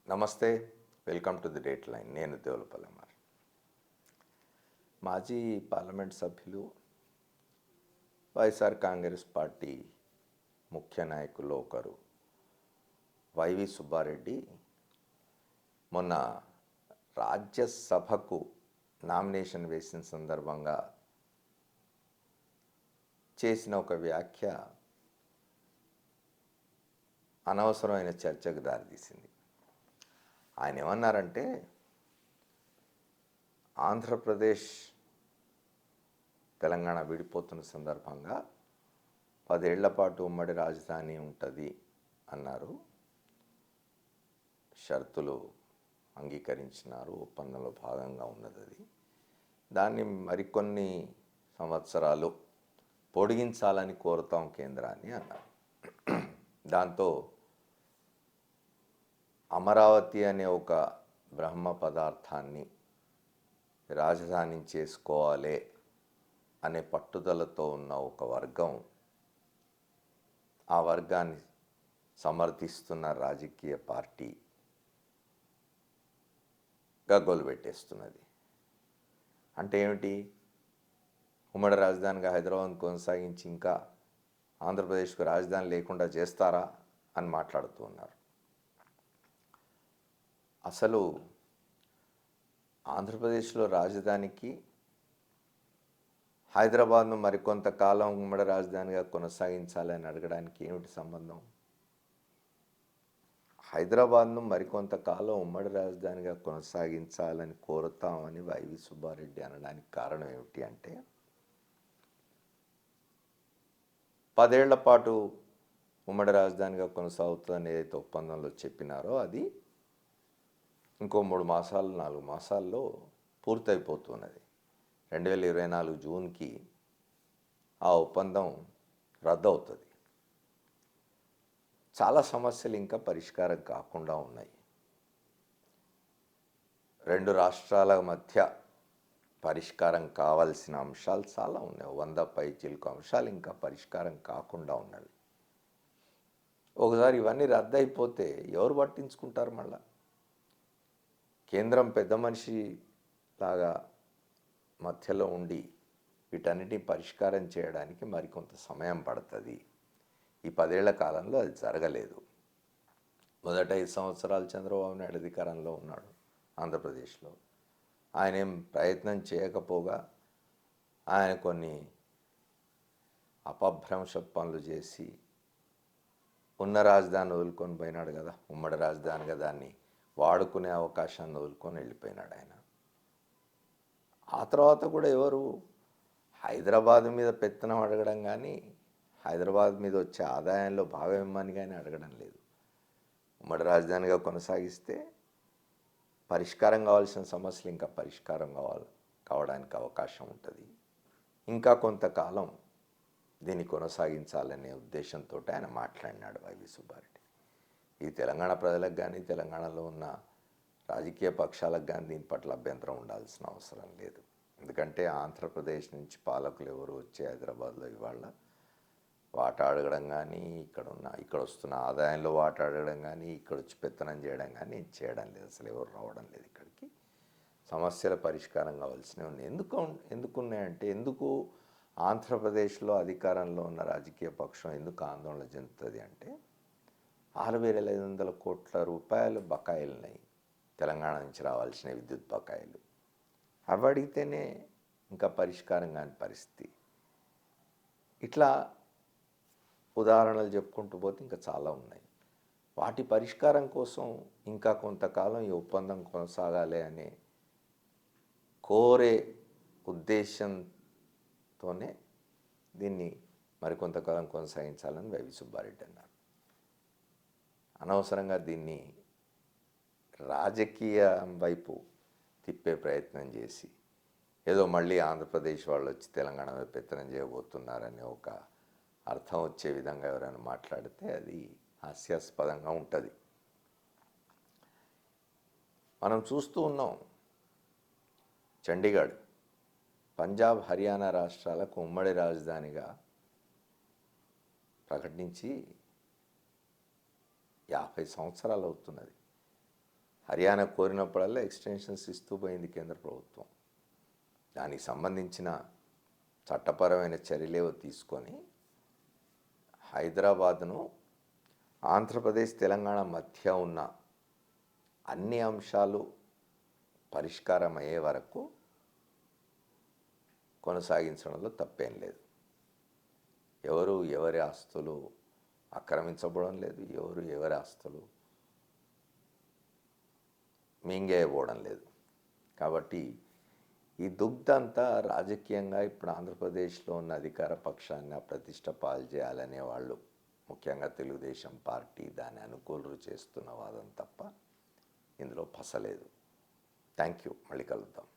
నమస్తే, welcome to the date line. నేను Devulapalli Ammar. మాజీ పార్లమెంట్ సభ్యులు, వైఎస్ఆర్ కాంగ్రెస్ పార్టీ ముఖ్య నాయకుల్లో ఒకరు వైవి సుబ్బారెడ్డి మొన్న రాజ్యసభకు నామినేషన్ వేసిన సందర్భంగా చేసిన ఒక వ్యాఖ్య అనవసరమైన చర్చకు దారితీసింది. ఆయన ఏమన్నారంటే, ఆంధ్రప్రదేశ్ తెలంగాణ విడిపోతున్న సందర్భంగా 10 ఏళ్ల పాటు ఉమ్మడి రాజధాని ఉంటుంది అన్నారు. షరతులు అంగీకరించినారు, ఒప్పందంలో భాగంగా ఉన్నది అది. దాన్ని మరికొన్ని సంవత్సరాలు పొడిగించాలని కోరుతాం కేంద్రాన్ని అన్నారు. దాంతో అమరావతి అనే ఒక బ్రహ్మ పదార్థాన్ని రాజధాని చేసుకోవాలి అనే పట్టుదలతో ఉన్న ఒక వర్గం, ఆ వర్గాన్ని సమర్థిస్తున్న రాజకీయ పార్టీ గగ్గోలు పెట్టేస్తున్నది. అంటే ఏమిటి? ఉమ్మడి రాజధానిగా హైదరాబాద్ కొనసాగించి ఇంకా ఆంధ్రప్రదేశ్కు రాజధాని లేకుండా చేస్తారా అని మాట్లాడుతూ ఉన్నారు. అసలు ఆంధ్రప్రదేశ్లో రాజధానికి హైదరాబాద్ను మరికొంతకాలం ఉమ్మడి రాజధానిగా కొనసాగించాలని అడగడానికి ఏమిటి సంబంధం? హైదరాబాద్ను మరికొంతకాలం ఉమ్మడి రాజధానిగా కొనసాగించాలని కోరుతామని వైవి సుబ్బారెడ్డి అనడానికి కారణం ఏమిటి అంటే, 10 ఏళ్ల పాటు ఉమ్మడి రాజధానిగా కొనసాగుతుందని ఏదైతే ఒప్పందంలో చెప్పినారో అది ఇంకో 3 మాసాలు 4 మాసాల్లో పూర్తయిపోతున్నది. 2024 జూన్కి ఆ ఒప్పందం రద్దు అవుతుంది. చాలా సమస్యలు ఇంకా పరిష్కారం కాకుండా ఉన్నాయి. 2 రాష్ట్రాల మధ్య పరిష్కారం కావాల్సిన అంశాలు చాలా ఉన్నాయి. 100 పైచిలుకు అంశాలు ఇంకా పరిష్కారం కాకుండా ఉన్నవి. ఒకసారి ఇవన్నీ రద్దు అయిపోతే ఎవరు పట్టించుకుంటారు? మళ్ళా కేంద్రం పెద్ద మనిషి లాగా మధ్యలో ఉండి వీటన్నిటిని పరిష్కారం చేయడానికి మరికొంత సమయం పడుతుంది. ఈ 10 ఏళ్ల కాలంలో అది జరగలేదు. మొదట 5 సంవత్సరాలు చంద్రబాబు నాయుడు అధికారంలో ఉన్నాడు ఆంధ్రప్రదేశ్లో. ఆయన ఏం ప్రయత్నం చేయకపోగా ఆయన కొన్ని అపభ్రంశ పనులు చేసి ఉన్న రాజధాని వదులుకొని పోయినాడు కదా. ఉమ్మడి రాజధానిగా దాన్ని వాడుకునే అవకాశాన్ని వదులుకొని వెళ్ళిపోయినాడు ఆయన. ఆ తర్వాత కూడా ఎవరు హైదరాబాద్ మీద పెత్తనం అడగడం కానీ, హైదరాబాద్ మీద వచ్చే ఆదాయంలో భాగం ఇమ్మని కానీ అడగడం లేదు. ఉమ్మడి రాజధానిగా కొనసాగిస్తే పరిష్కారం కావాల్సిన సమస్యలు ఇంకా పరిష్కారం కావడానికి అవకాశం ఉంటుంది. ఇంకా కొంతకాలం దీన్ని కొనసాగించాలనే ఉద్దేశంతో ఆయన మాట్లాడినాడు వైవి సుబ్బారెడ్డి. ఈ తెలంగాణ ప్రజలకు కానీ, తెలంగాణలో ఉన్న రాజకీయ పక్షాలకు కానీ దీని పట్ల అభ్యంతరం ఉండాల్సిన అవసరం లేదు. ఎందుకంటే ఆంధ్రప్రదేశ్ నుంచి పాలకులు ఎవరు వచ్చి హైదరాబాద్లో ఇవాళ వాటా అడగడం కానీ, ఇక్కడ వస్తున్న ఆదాయంలో వాటా అడగడం కానీ, ఇక్కడ వచ్చి పెత్తనం చేయడం కానీ చేయడం లేదు. అసలు ఎవరు రావడం లేదు ఇక్కడికి. సమస్యల పరిష్కారం కావాల్సినవి ఉన్నాయి. ఎందుకున్నాయంటే, ఎందుకు ఆంధ్రప్రదేశ్లో అధికారంలో ఉన్న రాజకీయ పక్షం ఎందుకు ఆందోళన చెందుతుంది అంటే, 6,500 కోట్ల రూపాయలు బకాయిలు ఉన్నాయి తెలంగాణ నుంచి రావాల్సిన విద్యుత్ బకాయిలు. అవి అడిగితేనే ఇంకా పరిష్కారం కాని పరిస్థితి. ఇట్లా ఉదాహరణలు చెప్పుకుంటూ పోతే ఇంకా చాలా ఉన్నాయి. వాటి పరిష్కారం కోసం ఇంకా కొంతకాలం ఈ ఒప్పందం కొనసాగాలి అనే కోరే ఉద్దేశంతోనే దీన్ని మరికొంతకాలం కొనసాగించాలని వైవి సుబ్బారెడ్డి అన్నారు. అనవసరంగా దీన్ని రాజకీయం వైపు తిప్పే ప్రయత్నం చేసి ఏదో మళ్ళీ ఆంధ్రప్రదేశ్ వాళ్ళు వచ్చి తెలంగాణ మీద పెత్తనం చేయబోతున్నారనే ఒక అర్థం వచ్చే విధంగా ఎవరైనా మాట్లాడితే అది హాస్యాస్పదంగా ఉంటుంది. మనం చూస్తూ ఉన్నాం, చండీగఢ్, పంజాబ్, హర్యానా రాష్ట్రాలకు ఉమ్మడి రాజధానిగా ప్రకటించి 50 సంవత్సరాలు అవుతున్నది. హర్యానా కోరినప్పుడల్లా ఎక్స్టెన్షన్స్ ఇస్తూ పోయింది కేంద్ర ప్రభుత్వం. దానికి సంబంధించిన చట్టపరమైన చర్యలేవో తీసుకొని హైదరాబాద్ను ఆంధ్రప్రదేశ్ తెలంగాణ మధ్య ఉన్న అన్ని అంశాలు పరిష్కారం అయ్యే వరకు కొనసాగించడంలో తప్పేం లేదు. ఎవరు ఎవరి ఆస్తులు ఆక్రమించబడడం లేదు, ఎవరు ఎవరి ఆస్తులు మింగేయబోవడం లేదు. కాబట్టి ఈ దుగ్ధంతా రాజకీయంగా ఇప్పుడు ఆంధ్రప్రదేశ్లో ఉన్న అధికార పక్షాన్ని ప్రతిష్ట పాలు చేయాలనే వాళ్ళు, ముఖ్యంగా తెలుగుదేశం పార్టీ దాన్ని అనుకూలురు చేస్తున్న వాదం తప్ప ఇందులో పసలేదు. Thank you. మళ్ళీ కలుద్దాం.